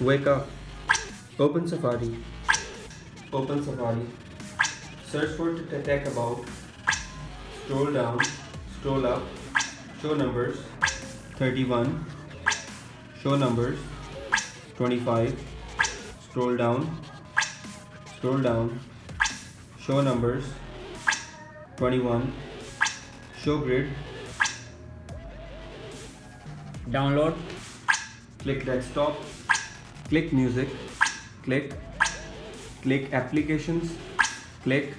Wake up. Open Safari. Open Safari. Search for Tech About. Scroll down. Scroll up. Show numbers. 31. Show numbers. 25. Scroll down. Scroll down. Show numbers. 21. Show grid. Download. Click desktop. Click music. Click. Click applications. Click.